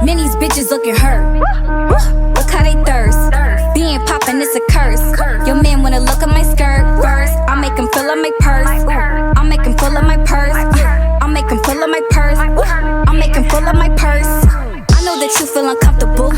Many's bitches looking hurt. Look how they thirst. Being poppin', it's a curse. Your man wanna look at my skirt first. I'll make him fill up my purse. I'll make him full of my purse. I'll make him full of my purse. I'll make him full of my purse. I know that you feel uncomfortable.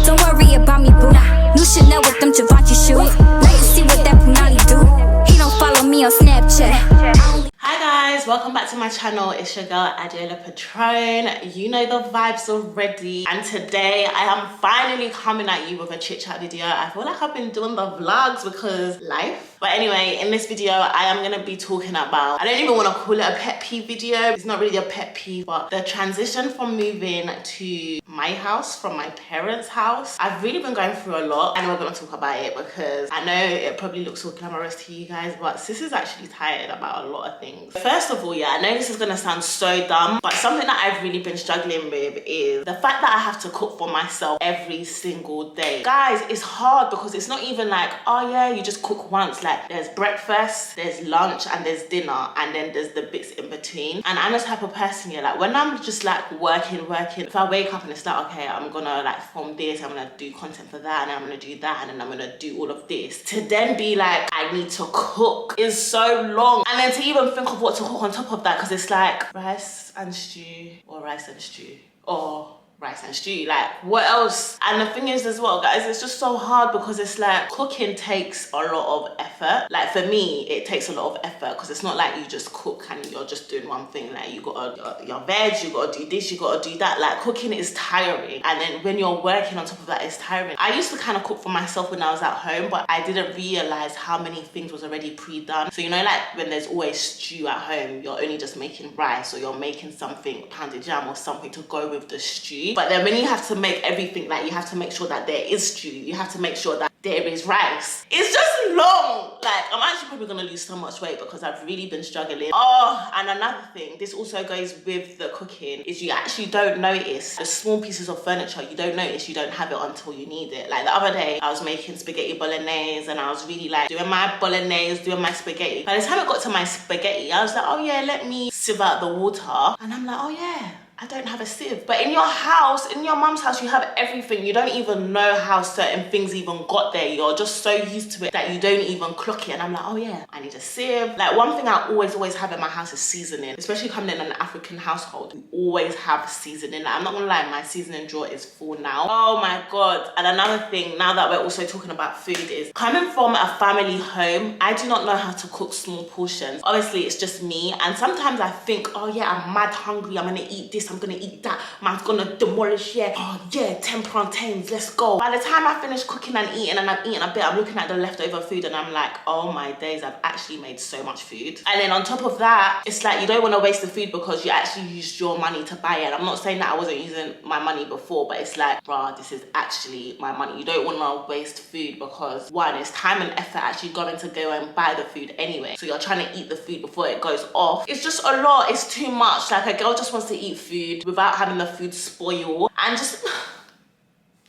Don't worry about me, boo. New Chanel with them Givenchy shoes. Now you see what that Punani do. He don't follow me on Snapchat. Hi guys, welcome back to my channel. It's your girl Adiola Patron. You know the vibes already, and today I am finally coming at you with a chit chat video. I feel like I've been doing the vlogs because life. But anyway, in this video I am gonna be talking about, I don't even want to call it a pet peeve video. It's not really a pet peeve, but the transition from moving to my house from my parents' house. I've really been going through a lot, and we're gonna talk about it because I know it probably looks so glamorous to you guys, but sis is actually tired about a lot of things. First of all, yeah, I know this is gonna sound so dumb, but something that I've really been struggling with is the fact that I have to cook for myself every single day. Guys, it's hard because it's not even like, oh yeah, you just cook once. Like, there's breakfast, there's lunch, and there's dinner, and then there's the bits in between. And I'm the type of person, yeah, like when I'm just like working, if I wake up and it's like, okay, I'm gonna like film this, I'm gonna do content for that, and I'm gonna do that, and then I'm gonna do all of this, to then be like, I need to cook is so long. And then to even think of what to cook on top of that, because it's like rice and stew, or rice and stew, or rice and stew, like what else? And the thing is as well, guys, it's just so hard because it's like cooking takes a lot of effort. Like for me, it takes a lot of effort because it's not like you just cook and you're just doing one thing. Like you gotta your veg, you gotta do this, you gotta do that. Like cooking is tiring, and then when you're working on top of that, it's tiring. I used to kind of cook for myself when I was at home, but I didn't realize how many things was already pre-done. So you know, like when there's always stew at home, you're only just making rice, or you're making something, pounded jam or something to go with the stew. But then when you have to make everything, like you have to make sure that there is stew, you have to make sure that there is rice. It's just long. Like I'm actually probably gonna lose so much weight because I've really been struggling. Oh, and another thing, this also goes with the cooking, is you actually don't notice the small pieces of furniture. You don't notice you don't have it until you need it. Like the other day, I was making spaghetti bolognese, and I was really like doing my bolognese, doing my spaghetti. By the time I got to my spaghetti, I was like, oh yeah, let me sieve out the water. And I'm like, oh yeah, I don't have a sieve. But in your house, in your mum's house, you have everything. You don't even know how certain things even got there. You're just so used to it that you don't even clock it. And I'm like, oh yeah, I need a sieve. Like one thing I always have in my house is seasoning. Especially coming in an African household, we always have seasoning. Like, I'm not gonna lie, my seasoning drawer is full now. Oh my God. And another thing, now that we're also talking about food, is coming from a family home, I do not know how to cook small portions. Obviously, it's just me. And sometimes I think, oh yeah, I'm mad hungry, I'm gonna eat this, I'm gonna eat that, man's gonna demolish, yeah, oh yeah, 10 plantains, let's go. By the time I finish cooking and eating, and I'm eating a bit, I'm looking at the leftover food and I'm like, oh my days, I've actually made so much food. And then on top of that, it's like you don't want to waste the food because you actually used your money to buy it. I'm not saying that I wasn't using my money before, but it's like, bruh, this is actually my money. You don't want to waste food because one, it's time and effort actually going to go and buy the food anyway. So you're trying to eat the food before it goes off. It's just a lot, it's too much. Like a girl just wants to eat food without having the food spoil, and just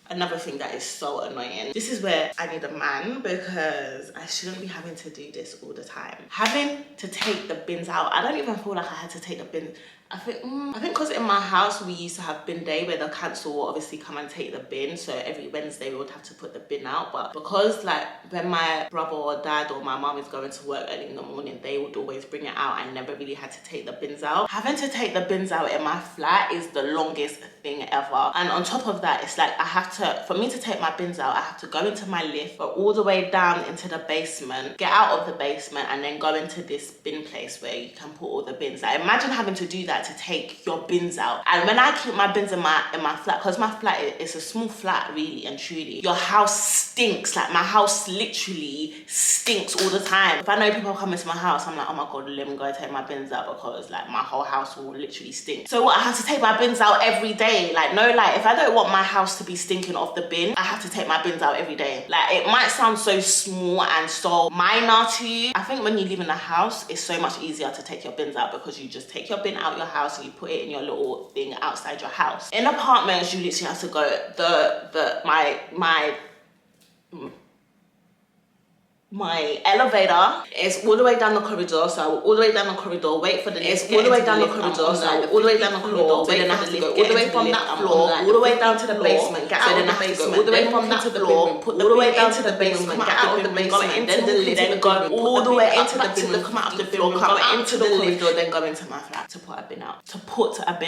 another thing that is so annoying. This is where I need a man, because I shouldn't be having to do this all the time. Having to take the bins out. I don't even feel like I had to take the bins. I think because in my house we used to have bin day where the council will obviously come and take the bin, so every Wednesday we would have to put the bin out. But because like when my brother or dad or my mum is going to work early in the morning, they would always bring it out. I never really had to take the bins out. Having to take the bins out in my flat is the longest thing ever. And on top of that, it's like I have to, for me to take my bins out, I have to go into my lift, go all the way down into the basement, get out of the basement, and then go into this bin place where you can put all the bins. Like imagine having to do that to take your bins out. And when I keep my bins in my flat, because my flat is a small flat really and truly, your house stinks. Like my house literally stinks all the time. If I know people come into my house, I'm like, oh my God, let me go take my bins out, because like my whole house will literally stink. So what, I have to take my bins out every day. Like no, like if I don't want my house to be stinking off the bin, I have to take my bins out every day. Like it might sound so small and so minor to you. I think when you live in a house, it's so much easier to take your bins out because you just take your bin out your house and you put it in your little thing outside your house. In apartments, you literally have to go, my elevator is all the way down the corridor, so I will all the way down the corridor, wait for the lift. It's all the way down the corridor, so I will all the way down the corridor, wait for the lift, go all the way from that floor, all the way down to the basement, get out of the basement, all the way from that floor, put all the way down to the basement, get out of the basement, then the lift, then go all the way into the bin room, come out of the floor, come into the corridor, then go into my flat to put a bin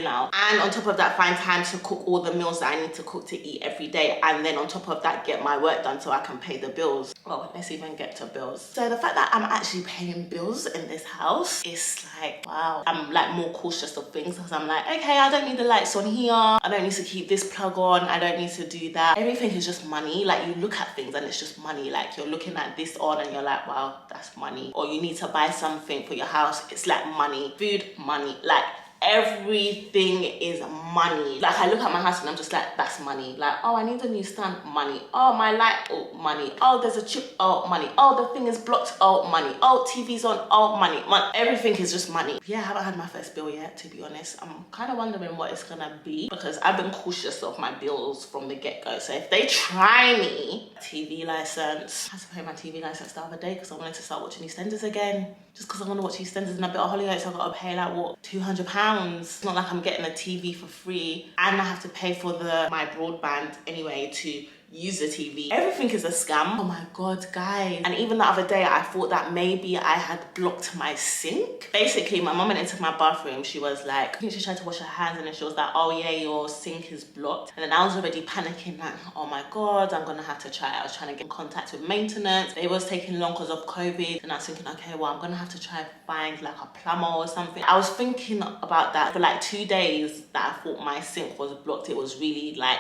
out. And on top of that, find time to cook all the meals that I need to cook to eat every day, and then on top of that, get my work done so I can pay the bills. Oh, let's even get to bills. So the fact that I'm actually paying bills in this house is like, wow. I'm like more cautious of things because I'm like, okay, I don't need the lights on here, I don't need to keep this plug on, I don't need to do that. Everything is just money. Like, you look at things and it's just money. Like, you're looking at this on and you're like, wow, that's money. Or you need to buy something for your house, it's like money. Food, money. Like, everything is money. Like, I look at my house and I'm just like, that's money. Like, oh, I need a new stand, money. Oh, my light, oh, money. Oh, there's a chip, oh, money. Oh, the thing is blocked, oh, money. Oh, TV's on, oh, money. Everything is just money. Yeah, I haven't had my first bill yet, to be honest. I'm kind of wondering what it's gonna be because I've been cautious of my bills from the get-go. So if they try me, TV license. I had to pay my TV license the other day because I wanted to start watching EastEnders again. Just because I want to watch EastEnders and a bit of Hollyoaks, so I've got to pay like, what, £200? It's not like I'm getting a TV for free and I have to pay for my broadband anyway to use the TV. Everything is a scam. Oh my god, guys. And even the other day I thought that maybe I had blocked my sink. Basically, my mum went into my bathroom. She was like, I think she tried to wash her hands and then she was like, oh yeah, your sink is blocked. And then I was already panicking like, oh my god, I'm gonna have to try. I was trying to get in contact with maintenance. It was taking long because of COVID. And I was thinking, okay, well, I'm gonna have to try and find like a plumber or something. I was thinking about that for like 2 days that I thought my sink was blocked. It was really like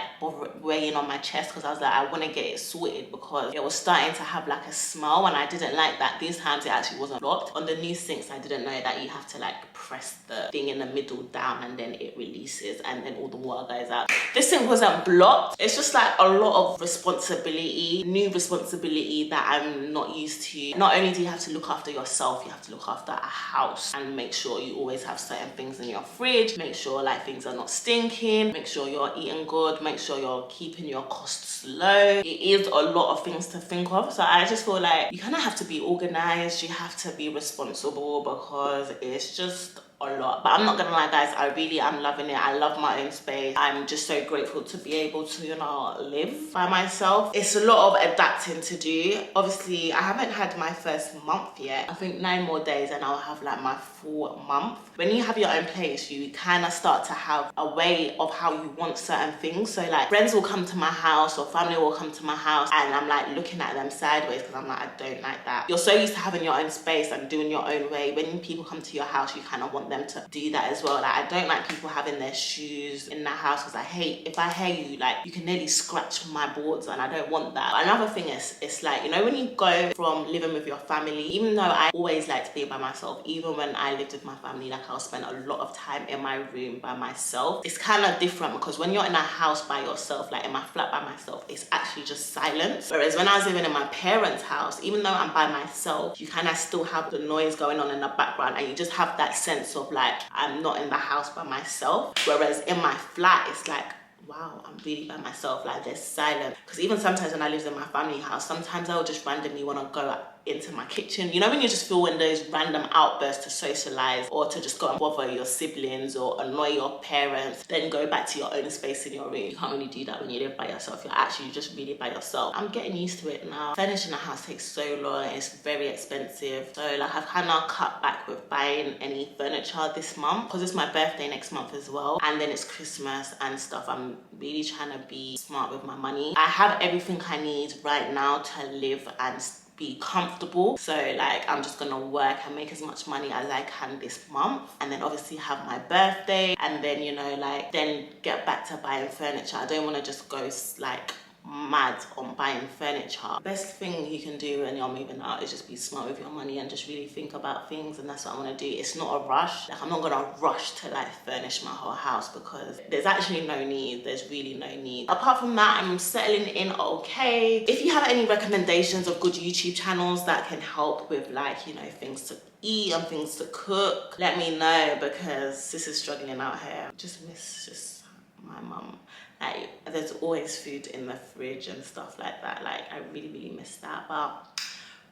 weighing on my chest because I was like, I want to get it sorted because it was starting to have like a smell and I didn't like that. These times it actually wasn't blocked. On the new sinks, I didn't know that you have to like press the thing in the middle down and then it releases and then all the water goes out. This sink wasn't blocked. It's just like a lot of responsibility, new responsibility that I'm not used to. Not only do you have to look after yourself, you have to look after a house and make sure you always have certain things in your fridge, make sure like things are not stinking, make sure you're eating good, make sure you're keeping your costs low. It is a lot of things to think of. So I just feel like you kind of have to be organized, you have to be responsible because it's just a lot. But I'm not gonna lie, guys, I really am loving it. I love my own space. I'm just so grateful to be able to, you know, live by myself. It's a lot of adapting to do. Obviously, I haven't had my first month yet. I think 9 more days and I'll have like my full month. When you have your own place, you kind of start to have a way of how you want certain things. So like friends will come to my house or family will come to my house and I'm like looking at them sideways because I'm like, I don't like that. You're so used to having your own space and doing your own way. When people come to your house, you kind of want them to do that as well. Like, I don't like people having their shoes in the house because I hate, if I hear you, like you can nearly scratch my boards and I don't want that. But another thing is, it's like, you know, when you go from living with your family, even though I always like to be by myself, even when I lived with my family, like I'll spend a lot of time in my room by myself. It's kind of different because when you're in a house by yourself, like in my flat by myself, it's actually just silence. Whereas when I was living in my parents' house, even though I'm by myself, you kind of still have the noise going on in the background and you just have that sense of like, I'm not in the house by myself. Whereas in my flat, it's like, wow, I'm really by myself. Like there's silence. Because even sometimes when I lived in my family house, sometimes I would just randomly want to go into my kitchen. You know when you just feel when those random outbursts to socialize or to just go and bother your siblings or annoy your parents, then go back to your own space in your room. You can't really do that when you live by yourself. You're actually just really by yourself. I'm getting used to it now. Furnishing a house takes so long. It's very expensive. So like I've kind of cut back with buying any furniture this month because it's my birthday next month as well. And then it's Christmas and stuff. I'm really trying to be smart with my money. I have everything I need right now to live and be comfortable. So like I'm just gonna work and make as much money as I can this month and then obviously have my birthday and then, you know, like then get back to buying furniture. I don't want to just go like mad on buying furniture. Best thing you can do when you're moving out is just be smart with your money and just really think about things, and that's what I want to do. It's not a rush. Like I'm not gonna rush to like furnish my whole house because there's actually no need. There's really no need. Apart from that, I'm settling in okay. If you have any recommendations of good YouTube channels that can help with like, you know, things to eat and things to cook, let me know because sis is struggling out here. Just miss my mum. Like there's always food in the fridge and stuff like that. Like I really miss that. But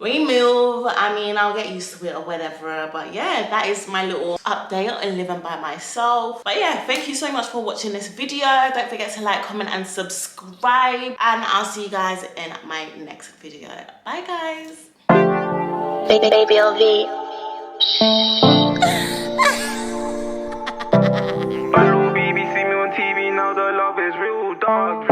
we move. I mean, I'll get used to it or whatever. But yeah, that is my little update on living by myself. But yeah, thank you so much for watching this video. Don't forget to like, comment and subscribe, and I'll see you guys in my next video. Bye guys. Baby LV. My little baby see me on TV, now the love is real, dog.